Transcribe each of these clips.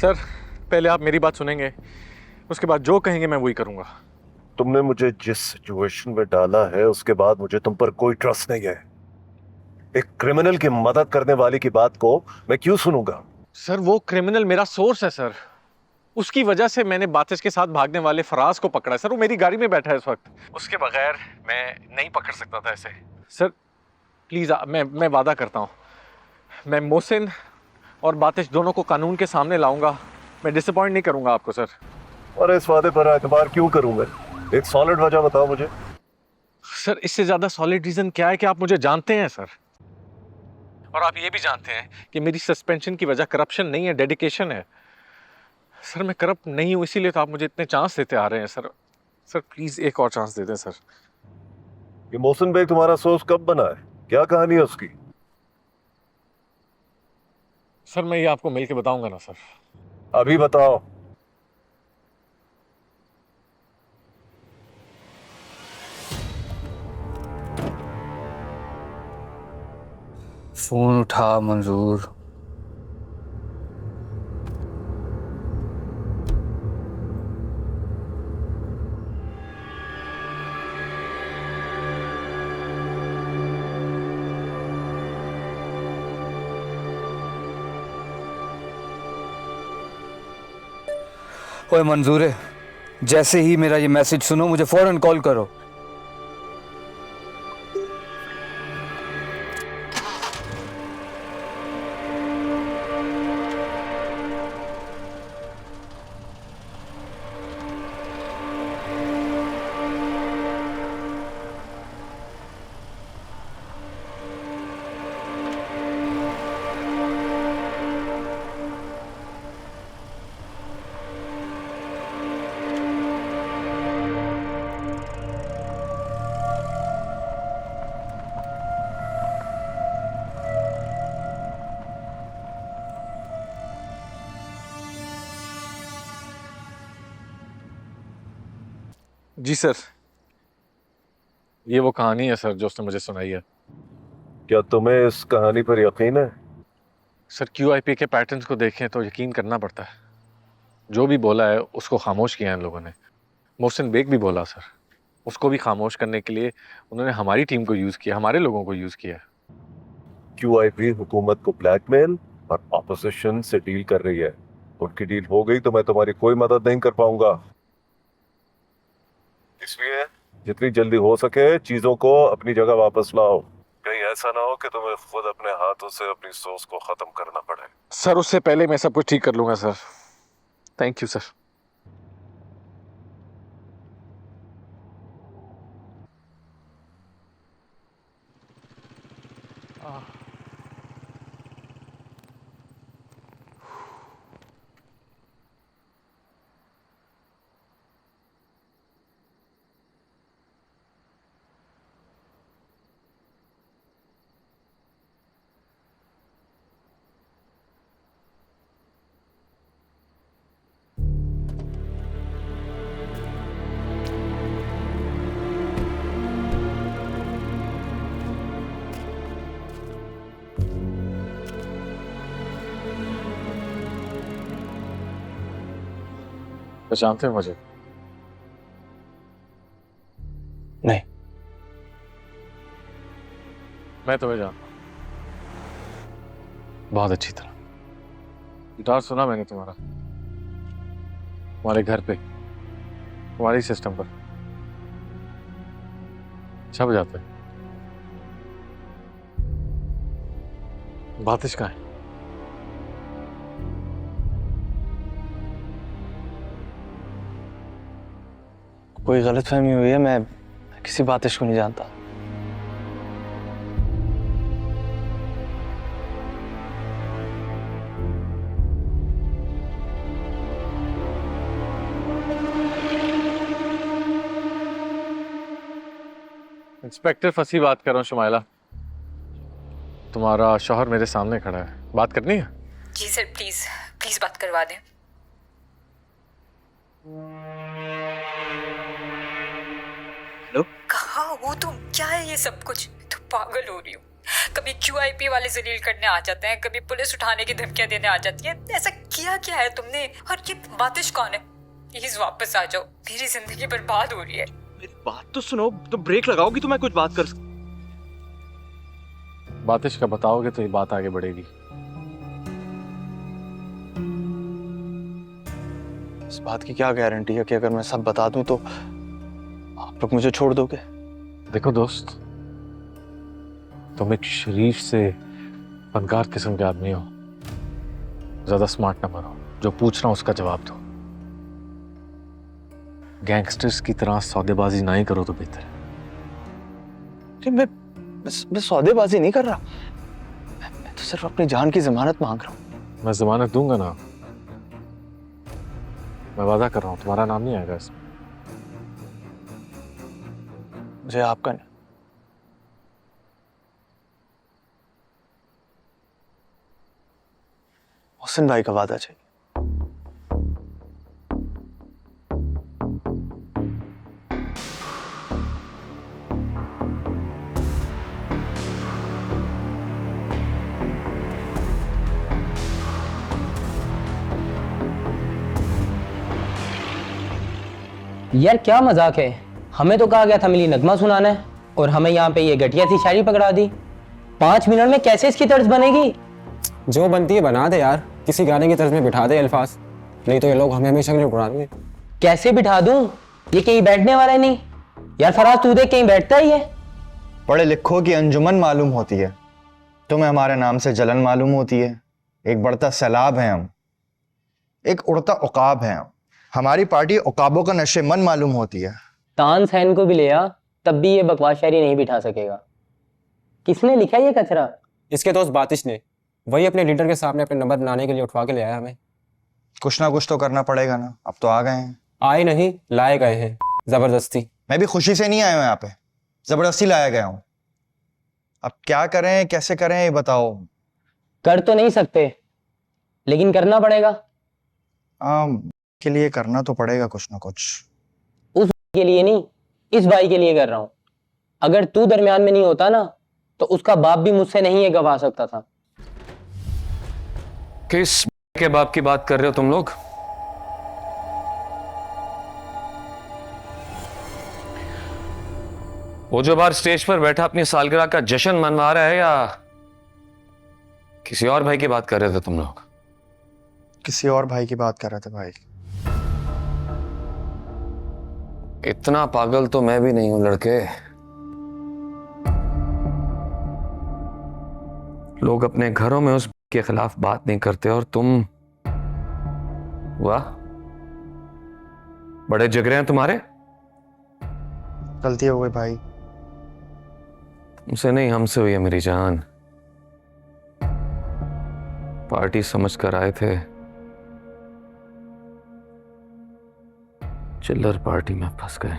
Sir पहले आप मेरी बात सुनेंगे, उसके बाद जो कहेंगे मैं वही करूंगा। तुमने मुझे जिस सिचुएशन में डाला है उसके बाद मुझे तुम पर कोई ट्रस्ट नहीं है। एक क्रिमिनल की मदद करने वाले की बात को मैं क्यों सुनूंगा? सर वो क्रिमिनल मेरा सोर्स है सर, उसकी वजह से मैंने बातिश के साथ भागने वाले फराज को पकड़ा है सर। वो मेरी गाड़ी में बैठा है इस वक्त, उसके बगैर मैं नहीं पकड़ सकता था इसे। सर प्लीज मैं वादा करता हूँ, मैं मोहसिन और बातिश दोनों को कानून के सामने लाऊंगा। मैं डिसअपॉइंट नहीं करूंगा आपको सर। और इस वादे पर एतबार क्यों करूंगा? एक सॉलिड वजह बताओ मुझे। सर इससे ज्यादा सॉलिड रीजन क्या है कि आप मुझे जानते हैं सर, और आप ये भी जानते हैं कि मेरी सस्पेंशन की वजह करप्शन नहीं है, डेडिकेशन है। सर मैं करप्ट नहीं हूं, इसीलिए तो आप मुझे इतने चांस देते आ रहे हैं सर। सर प्लीज एक और चांस दे दें सर। ये मोहसिन बेग तुम्हारा सोर्स कब बना है? क्या कहानी है उसकी? सर मैं ये आपको मिल के बताऊंगा ना सर। अभी बताओ। फोन उठा मंजूर। ओए मंजूर है, जैसे ही मेरा ये मैसेज सुनो मुझे फौरन कॉल करो। जी सर, ये वो कहानी है सर जो उसने मुझे सुनाई है। क्या तुम्हें इस कहानी पर यकीन है? सर QIP के पैटर्न्स को देखें तो यकीन करना पड़ता है। जो भी बोला है उसको खामोश किया है इन लोगों ने। मोहसिन बेग भी बोला सर, उसको भी खामोश करने के लिए उन्होंने हमारी टीम को यूज किया, हमारे लोगों को यूज किया। QIP हुकूमत को ब्लैकमेल और ऑपोजिशन से डील कर रही है। उनकी डील हो गई तो मैं तुम्हारी कोई मदद नहीं कर पाऊंगा। इसलिए जितनी जल्दी हो सके चीजों को अपनी जगह वापस लाओ। कहीं ऐसा ना हो कि तुम्हें खुद अपने हाथों से अपनी सोच को खत्म करना पड़े। सर उससे पहले मैं सब कुछ ठीक कर लूंगा सर। Thank you sir. पहचानते हैं मुझे? नहीं। मैं तुम्हें जानता हूं बहुत अच्छी तरह। गिटार सुना मैंने तुम्हारा, तुम्हारे घर पे, तुम्हारे सिस्टम पर। अच्छा बजाते है। बातिश कहाँ है? कोई गलतफहमी हुई है, मैं किसी बातिश को नहीं जानता। इंस्पेक्टर फंसी बात कर रहा हूँ शुमाइला। तुम्हारा शौहर मेरे सामने खड़ा है, बात करनी है? जी सर, प्लीज प्लीज बात करवा दें। हेलो, कहाँ हो तुम? क्या है ये सब कुछ? तो पागल हो रही हूँ। कभी QIP वाले जलील करने आ जाते हैं, कभी पुलिस उठाने की धमकियां देने आ जाती है। ऐसा किया क्या है तुमने? और ये बातिश कौन है? प्लीज वापस आ जाओ, मेरी जिंदगी बर्बाद हो रही है। मेरी बात तो सुनो, तो ब्रेक लगाओगी तो मैं कुछ बात कर बातिश का बताओगे तो ये बात आगे बढ़ेगी। इस बात की क्या गारंटी है कि अगर मैं सब बता दूं तो आप लोग मुझे छोड़ दोगे? देखो दोस्त, तुम एक शरीफ से फनकार किस्म के आदमी हो, ज्यादा स्मार्ट न बनो। जो पूछ रहा हूं उसका जवाब दो। गैंगस्टर्स की तरह सौदेबाजी नहीं करो तो बेहतर है। मैं सौदेबाजी नहीं कर रहा, मैं तो सिर्फ अपनी जान की जमानत मांग रहा हूँ। मैं जमानत दूंगा ना, मैं वादा कर रहा हूं तुम्हारा नाम नहीं आएगा इसमें। मुझे आपका नहीं, मोहसिन भाई का वादा चाहिए। यार क्या मजाक है, हमें तो कहा गया था मिली नगमा सुनाना है और हमें यहाँ पे ये घटिया सी शायरी पकड़ा दी। 5 मिनट में कैसे इसकी तर्ज बनेगी? जो बनती है बना दे यार, किसी गाने की तर्ज में बिठा दे अल्फाज, नहीं तो ये लोग हमें हमेशा के लिए उड़ा देंगे। कैसे बिठा दूं? ये कहीं बैठने वाला है नहीं। यार फराज तू देख कहीं बैठता ही है। पढ़े लिखों की अंजुमन मालूम होती है, तुम्हें हमारे नाम से जलन मालूम होती है। एक बढ़ता सैलाब है हम, एक उड़ता उकाब है हम। हमारी पार्टी उकाबों का नशे मन मालूम होती है। तानसेन को भी ले आ, तब भी ये बकवास शायरी नहीं बिठा सकेगा। किसने लिखा ये कचरा? इसके दोस्त बातिश ने, वही अपने लीडर के सामने अपने नंबर बनाने के लिए उठवा के ले आया हमें। कुछ ना कुछ तो करना पड़ेगा ना, अब तो आ गए हैं। आए नहीं, लाए गए हैं जबरदस्ती। मैं भी खुशी से नहीं आया हूं यहाँ पे, जबरदस्ती लाया गया हूं। अब क्या करें कैसे करें ये बताओ। कर तो नहीं सकते, लेकिन करना पड़ेगा। के लिए करना तो पड़ेगा कुछ ना कुछ। उस के लिए नहीं, इस भाई के लिए कर रहा हूं। अगर तू दरमियान में नहीं होता ना तो उसका बाप भी मुझसे नहीं ये गवा सकता था। किस के बाप की बात कर रहे हो तुम लोग? वो जो बाहर स्टेज पर बैठा अपनी सालगिरह का जश्न मनवा रहा है, या किसी और भाई की बात कर रहे थे तुम लोग? किसी और भाई की बात कर रहे थे भाई। इतना पागल तो मैं भी नहीं हूं लड़के। लोग अपने घरों में उस के खिलाफ बात नहीं करते और तुम, वाह बड़े जिगरे हैं तुम्हारे। गलती हो गई भाई। तुमसे नहीं हमसे हुई है मेरी जान। पार्टी समझ कर आए थे, चिल्लर पार्टी में फंस गए।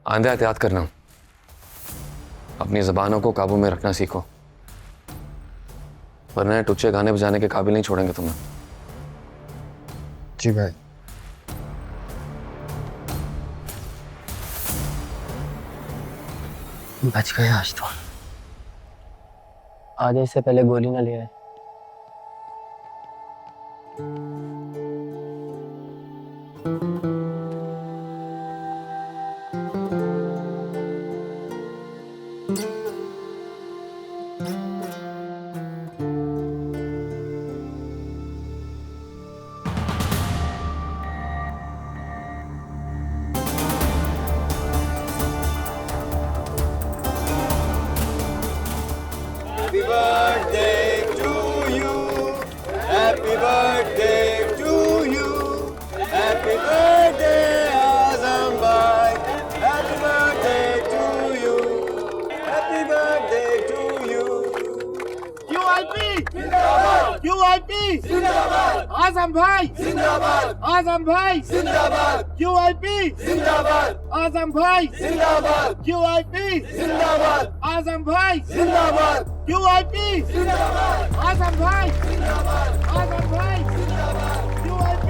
आंदे एहतियात करना, अपनी जबानों को काबू में रखना सीखो, वरना टुच्चे गाने बजाने के काबिल नहीं छोड़ेंगे तुम्हें। जी भाई। बच गए आज तो। आधे से पहले गोली ना ले आए। आजम भाई जिंदाबाद, आजम भाई जिंदाबाद, QIP जिंदाबाद, आजम भाई जिंदाबाद, QIP जिंदाबाद, आजम भाई जिंदाबाद, QIP जिंदाबाद, आजम भाई जिंदाबाद, आजम भाई जिंदाबाद, QIP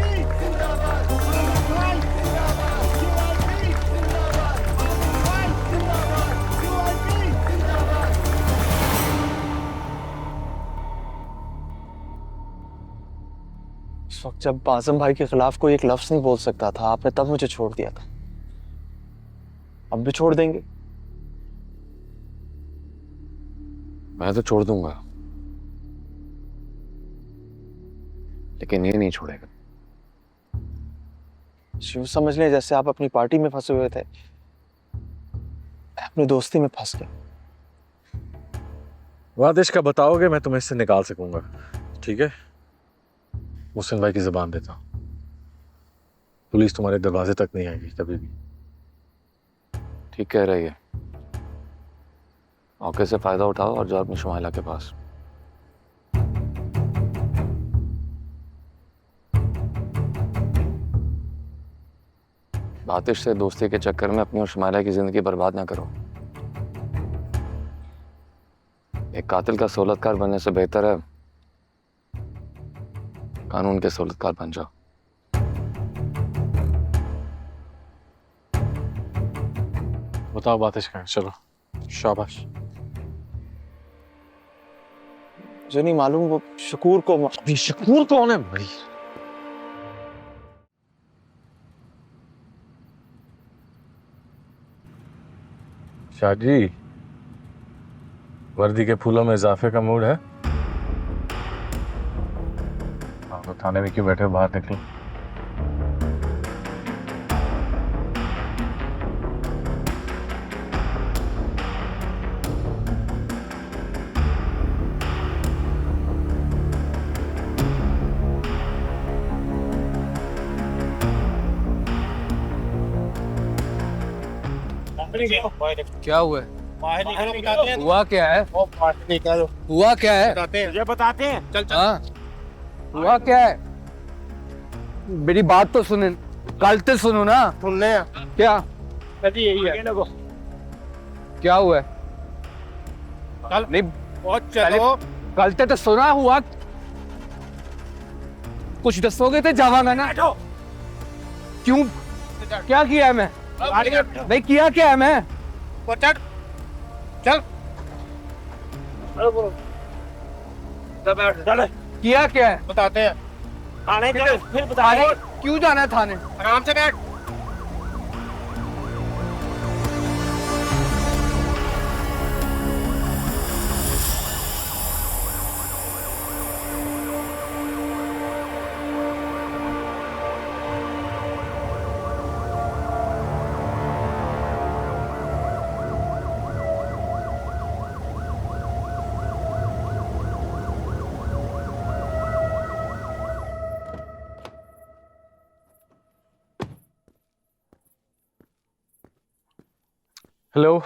जब आजम भाई के खिलाफ कोई एक लफ्ज नहीं बोल सकता था आपने तब मुझे छोड़ दिया था, अब भी छोड़ देंगे? मैं तो छोड़ दूंगा, लेकिन ये नहीं छोड़ेगा। यूं समझ लें जैसे आप अपनी पार्टी में फंसे हुए थे, मैं अपनी दोस्ती में फंस गया। वादिश का बताओगे मैं तुम्हें इससे निकाल सकूंगा, ठीक है? मुहसिन भाई की जुबान देता हूं, पुलिस तुम्हारे दरवाजे तक नहीं आएगी कभी भी। ठीक कह रही है, मौके से फायदा उठाओ और जाओ अपनी शुमाइला के पास। बातिश से दोस्ती के चक्कर में अपनी और शुमाइला की जिंदगी बर्बाद ना करो। एक कातिल का सहूलतकार बनने से बेहतर है कानून के सहूलतकार बन जाओ। बताओ बातिश कहाँ है? चलो शाबाश। मुझे नहीं मालूम वो शकूर को अभी शकूर कौन है भाई? शाह जी, वर्दी के फूलों में इजाफे का मूड है? आप तो थाने में क्यों बैठे हो, बाहर निकलो। क्या हुआ है? हुआ क्या है? हुआ क्या है? तुझे बताते हैं। चल चल। हाँ, हुआ क्या है? मेरी बात तो सुने, कल तो सुनो ना। सुनने क्या यही है। क्या हुआ है? कल नहीं बहुत चलो। कल तो सुना हुआ, कुछ दसोगे तो जावांगा ना। क्यों? क्या किया है मैं? नहीं किया क्या है मैं? चल चल चल। किया क्या है? बताते हैं। थाने चल, फिर थाने बताए। क्यों जाना है थाने? आराम से बैठ। हेलो,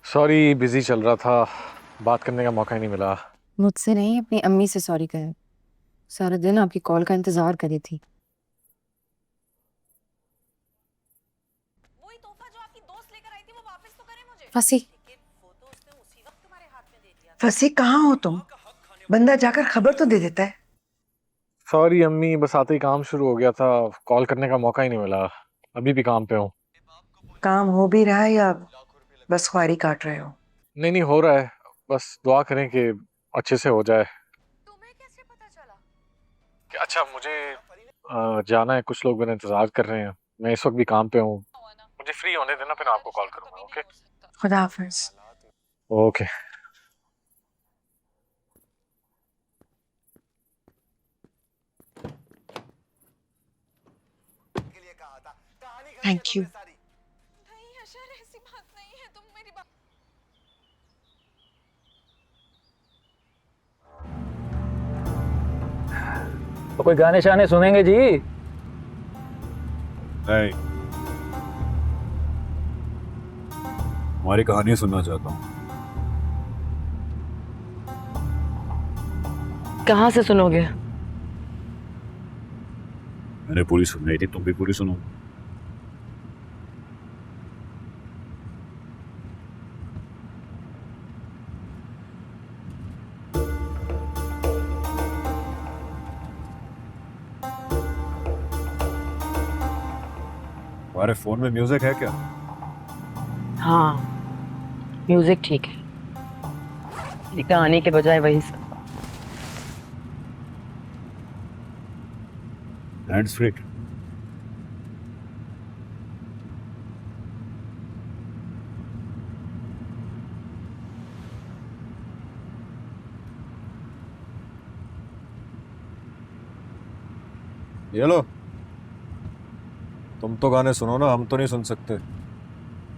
सॉरी बिजी चल रहा था, बात करने का मौका ही नहीं मिला। मुझसे नहीं, अपनी अम्मी से सॉरी कहे। सारा दिन आपकी कॉल का इंतजार करी थी। वही तोहफा जो आपकी दोस्त लेकर आई थी वो वापस तो करें मुझे। फंसी फंसी कहाँ हो तुम? बंदा जाकर खबर तो दे देता है। सॉरी अम्मी, बस आते ही काम शुरू हो गया था, कॉल करने का मौका ही नहीं मिला। अभी भी काम पे हूँ। काम हो भी रहा है या बस ख्वारी काट रहे हो? नहीं नहीं, हो रहा है, बस दुआ करें कि अच्छे से हो जाए। तुम्हें कैसे पता चला? अच्छा, मुझे जाना है, कुछ लोग मेरा इंतजार कर रहे हैं, मैं इस वक्त भी काम पे हूँ। मुझे फ्री होने देना, फिर आपको कॉल करूँगा। ओके, खुदा हाफिज। ओके। Thank you. नहीं अशर, ऐसी बात नहीं है, तुम मेरी बात। तो कोई गाने शाने सुनेंगे जी? नहीं, हमारी कहानी सुनना चाहता हूँ। कहाँ से सुनोगे? मैंने पूरी सुनाई थी, तुम भी पूरी सुनो। तुम्हारे फोन में म्यूजिक है क्या? हाँ, म्यूजिक ठीक है, ये कहानी के बजाय वही सब। Hands free. ये लो, तुम तो गाने सुनो ना, हम तो नहीं सुन सकते।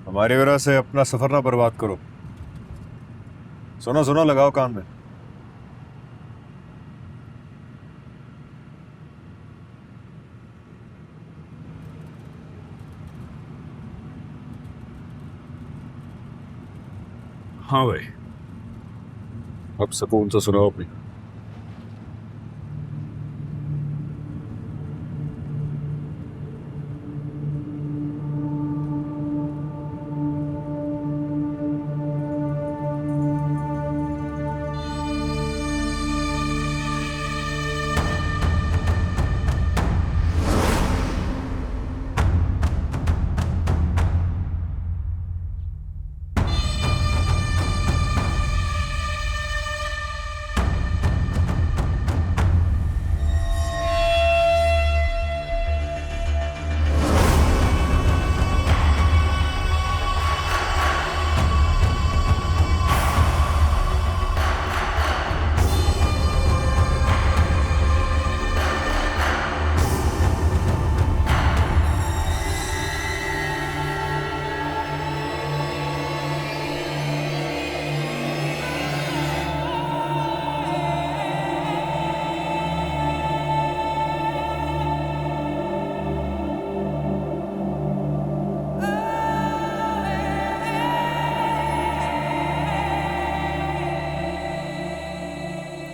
हमारी वजह से अपना सफर ना बर्बाद करो। सुनो सुनो, लगाओ कान में। हाँ भाई, अब सुकून से सुनो अपनी।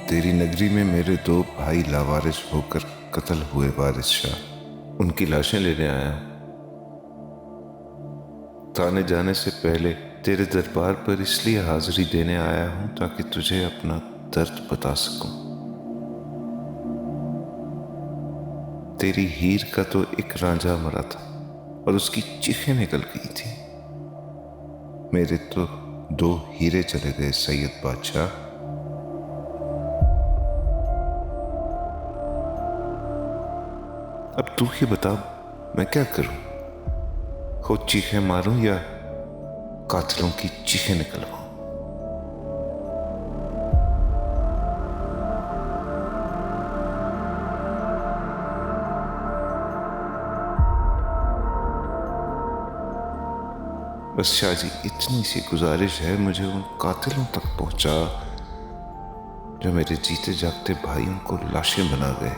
तेरी नगरी में मेरे दो भाई लावारिस होकर कत्ल हुए वारिस शाह, उनकी लाशें लेने आया हूं। थाने जाने से पहले तेरे दरबार पर इसलिए हाजिरी देने आया हूं ताकि तुझे अपना दर्द बता सकूं। तेरी हीर का तो एक रांझा मरा था और उसकी चीखें निकल गई थी। मेरे तो 2 हीरे चले गए सैयद बादशाह। अब तू ही बता, मैं क्या करूं? खुद चीखें मारूं या कातिलों की चीखें निकलवाऊं? बस शाह जी, इतनी सी गुजारिश है, मुझे उन कातिलों तक पहुंचा जो मेरे जीते जागते भाइयों को लाशें बना गए।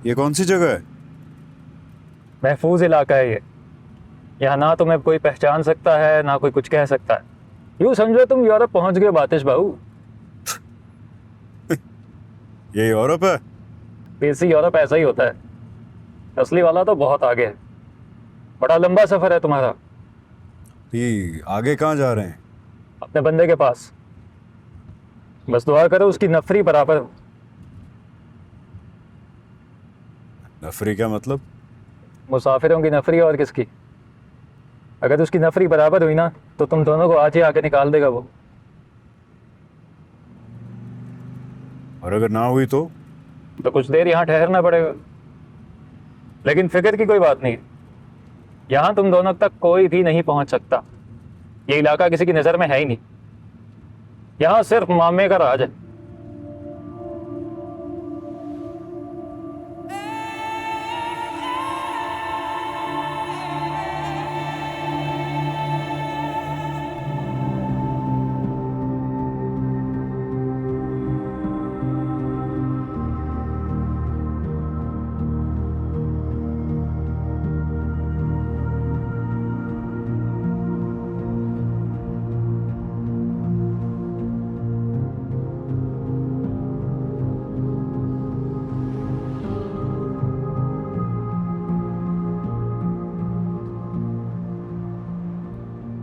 ये कौन सी जगह है? महफूज इलाका है ये। यहाँ ना तुम्हें कोई पहचान सकता है ना कोई कुछ कह सकता है। यूँ समझो तुम यूरोप पहुंच गए बातिश बाबू। ये यूरोप है? देसी यूरोप ऐसा ही होता है, असली वाला तो बहुत आगे है। बड़ा लंबा सफर है तुम्हारा। ये आगे कहाँ जा रहे हैं? अपने बंदे के पास। बस दुआ करो उसकी नफरी बराबर हो। नफरी क्या मतलब? मुसाफिरों की नफरी और किसकी। अगर उसकी नफरी बराबर हुई ना तो तुम दोनों को आज ही आके निकाल देगा वो। और अगर ना हुई तो कुछ देर यहाँ ठहरना पड़ेगा। लेकिन फिक्र की कोई बात नहीं, यहाँ तुम दोनों तक कोई भी नहीं पहुंच सकता। ये इलाका किसी की नज़र में है ही नहीं। यहाँ सिर्फ मामे का राज है।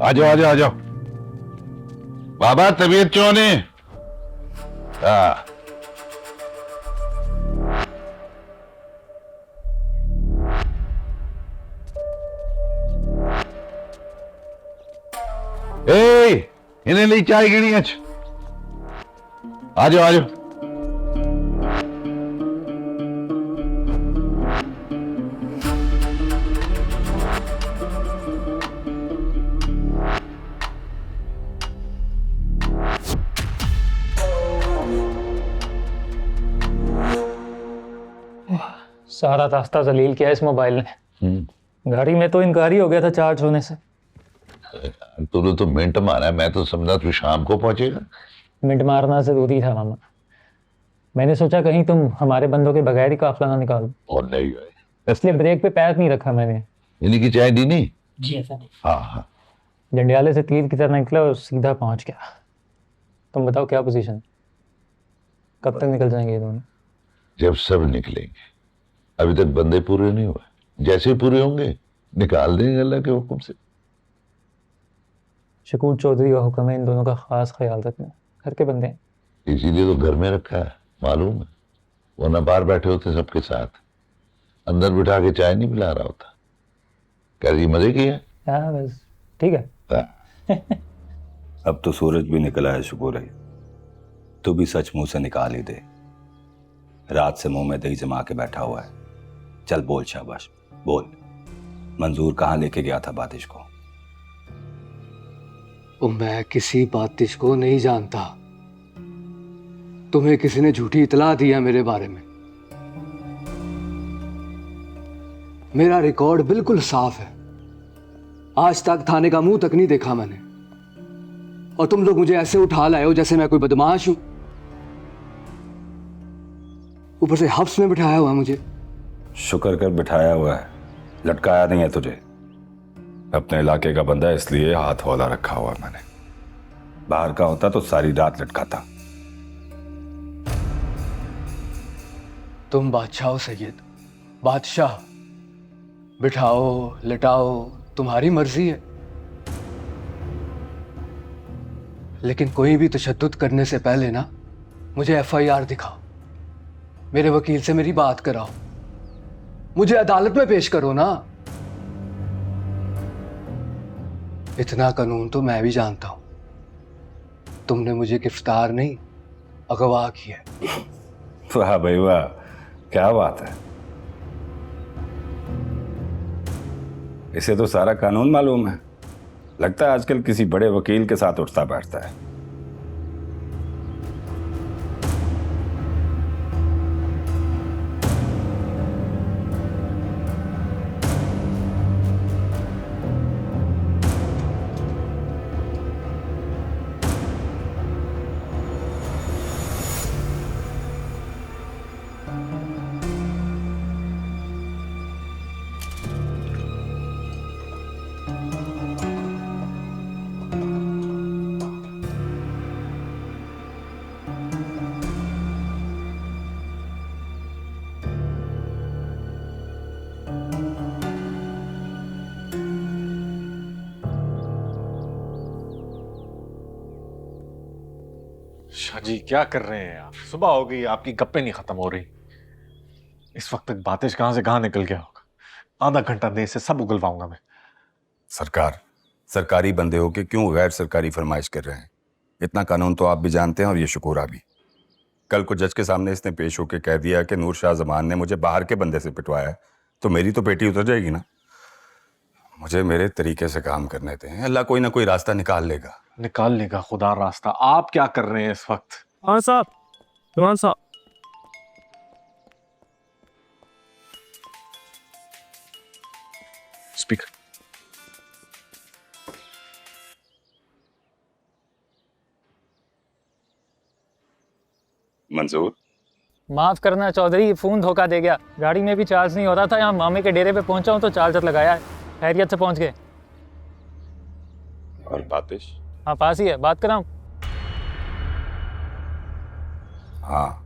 आ जाओ आ जाओ आ जाओ। बाबा तबीयत क्यों नहीं? हाँ इन्हें ली चाय गिनी आज। आ जाओ आ जाओ। सारा रास्ता जलील किया इस मोबाइल ने। गाड़ी में तो इनकार हो गया था चार्ज होने से। तूने तो मिनट मारा, मैं तो समझा तू शाम को पहुंचेगा। मिनट मारना जरूरी था मामा। मैंने सोचा कहीं तुम हमारे बंदों के बगैर ही काफला ना निकालो। और नहीं भाई, इसलिए ब्रेक पे पैर नहीं रखा मैंने। इन्हीं की चाय दी नहीं? जी ऐसा नहीं। हाँ हाँ। जंडियाले से तीर की तरह निकला और सीधा पहुंच गया। तुम बताओ क्या पोजीशन? कब तक निकल जाएंगे ये दोनों? जब सब निकलेंगे। अभी तक बंदे पूरे नहीं हुए, जैसे ही पूरे होंगे निकाल देंगे अल्लाह के हुक्म से। शकूर चौधरी का हुक्म है इन दोनों का खास ख्याल रखना। घर के बंदे हैं, इसीलिए तो घर में रखा है, मालूम है। वरना बाहर बैठे होते सबके साथ, अंदर बिठा के चाय नहीं पिला रहा होता। कह रही मजे की है? हाँ बस ठीक है। अब तो सूरज भी निकला है, शुक्र है। तू भी सच मुंह से निकाल ही दे। रात से मुंह में दही जमा के बैठा हुआ है। चल बोल शाबाश बोल। मंजूर कहाँ लेके गया था बातिश को? मैं किसी बातिश को नहीं जानता। तुम्हें किसी ने झूठी इतला दिया मेरे बारे में। मेरा रिकॉर्ड बिल्कुल साफ है। आज तक थाने का मुंह तक नहीं देखा मैंने। और तुम लोग मुझे ऐसे उठा लाए हो जैसे मैं कोई बदमाश हूं। ऊपर से हब्स में बिठाया हुआ मुझे। शुक्र कर बिठाया हुआ है, लटकाया नहीं है तुझे। अपने इलाके का बंदा इसलिए हाथ हौला रखा हुआ मैंने। बाहर का होता तो सारी रात लटकाता। तुम बादशाह हो सैयद, बादशाह। बिठाओ लटाओ तुम्हारी मर्जी है। लेकिन कोई भी तशद्दुद करने से पहले ना मुझे FIR दिखाओ। मेरे वकील से मेरी बात कराओ। मुझे अदालत में पेश करो ना। इतना कानून तो मैं भी जानता हूं। तुमने मुझे गिरफ्तार नहीं अगवा किया। वाह भाई वाह, क्या बात है। इसे तो सारा कानून मालूम है। लगता है आजकल किसी बड़े वकील के साथ उठता बैठता है। शाह जी क्या कर रहे हैं आप? सुबह हो गई, आपकी गप्पे नहीं खत्म हो रही। इस वक्त तक बातिश कहां से कहां निकल गया होगा। आधा घंटा देर से सब उगलवाऊंगा मैं। सरकार, सरकारी बंदे होके क्यों गैर सरकारी फरमाइश कर रहे हैं? इतना कानून तो आप भी जानते हैं और ये शुकूरा भी। कल को जज के सामने इसने पेश होके कह दिया कि नूर शाह जमान ने मुझे बाहर के बंदे से पिटवाया है, तो मेरी तो पेटी उतर जाएगी ना। मुझे मेरे तरीके से काम करने दें, अल्लाह कोई ना कोई रास्ता निकाल लेगा। निकाल लेगा खुदा रास्ता। आप क्या कर रहे हैं इस वक्त? हाँ साहब, जवान साहब। स्पीकर। मंजूर, माफ करना चौधरी, फोन धोखा दे गया। गाड़ी में भी चार्ज नहीं हो रहा था। यहाँ मामे के डेरे पे पहुंचा हूँ तो चार्जर लगाया है। खैरियत से पहुंच गए। और बातिश? हाँ पास ही है, बात कराऊं? हाँ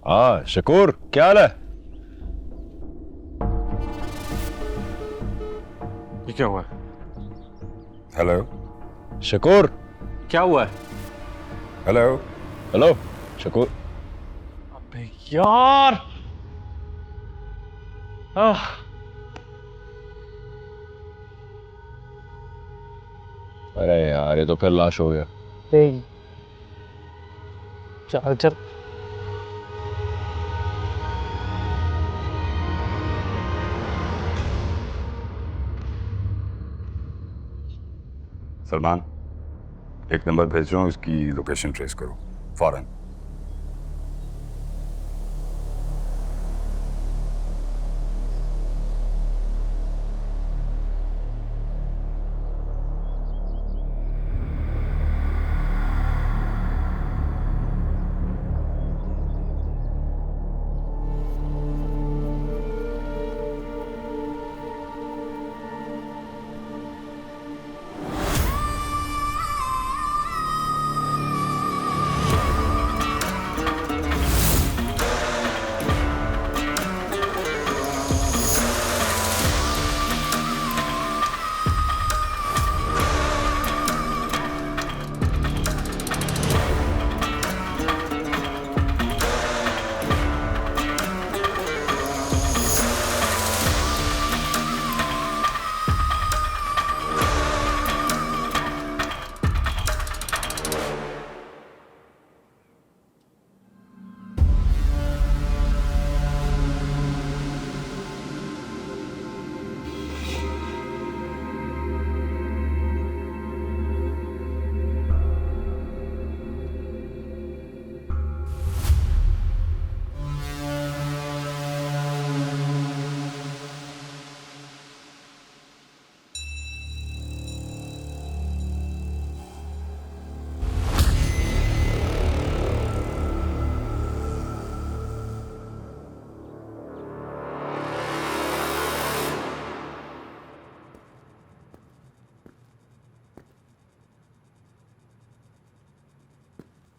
हाँ शकूर, क्या हाल है? ये क्या हुआ? हेलो शकूर, क्या हुआ है? Hello hello Shakoor. अबे यार! अरे यार, ये तो फिर लाश हो गया। चल चल। सलमान, एक नंबर भेज रहा हूँ, इसकी लोकेशन ट्रेस करो फौरन।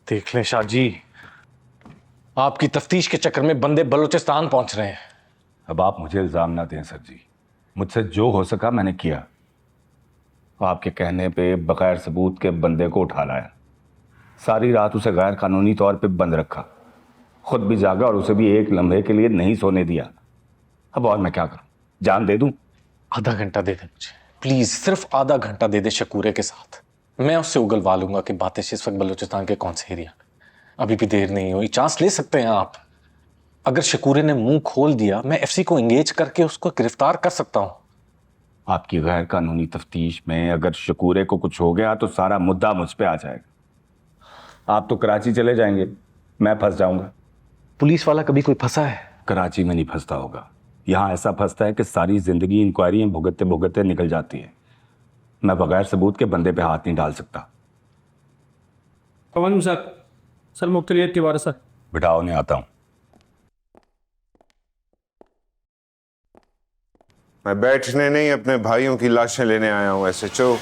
देख लें शाह जी, आपकी तफ्तीश के चक्कर में बंदे बलूचिस्तान पहुंच रहे हैं। अब आप मुझे इल्ज़ाम ना दें सर जी, मुझसे जो हो सका मैंने किया। आपके कहने पे बगैर सबूत के बंदे को उठा लाया, सारी रात उसे गैर कानूनी तौर पे बंद रखा, खुद भी जागा और उसे भी एक लम्हे के लिए नहीं सोने दिया। अब और मैं क्या करूं, जान दे दूं? आधा घंटा दे दे मुझे प्लीज, सिर्फ आधा घंटा दे दे शकूरे के साथ। मैं उससे उगलवा लूंगा कि बातें इस वक्त बलूचिस्तान के कौन से एरिया। अभी भी देर नहीं हुई, चांस ले सकते हैं आप। अगर शकूरे ने मुंह खोल दिया, मैं एफसी को एंगेज करके उसको गिरफ्तार कर सकता हूं। आपकी गैर कानूनी तफ्तीश में अगर शकूरे को कुछ हो गया तो सारा मुद्दा मुझ पे आ जाएगा। आप तो कराची चले जाएंगे, मैं फंस जाऊंगा। पुलिस वाला कभी कोई फंसा है? कराची में नहीं फंसता होगा, यहाँ ऐसा फंसता है कि सारी जिंदगी इंक्वायरियां भुगतते भुगतते निकल जाती है। मैं बगैर सबूत के बंदे पे हाथ नहीं डाल सकता। सर मुख्तलियत के बारे सर। बिठाओ, नहीं आता हूँ। मैं बैठने नहीं, अपने भाइयों की लाशें लेने आया हूँ एसएचओ।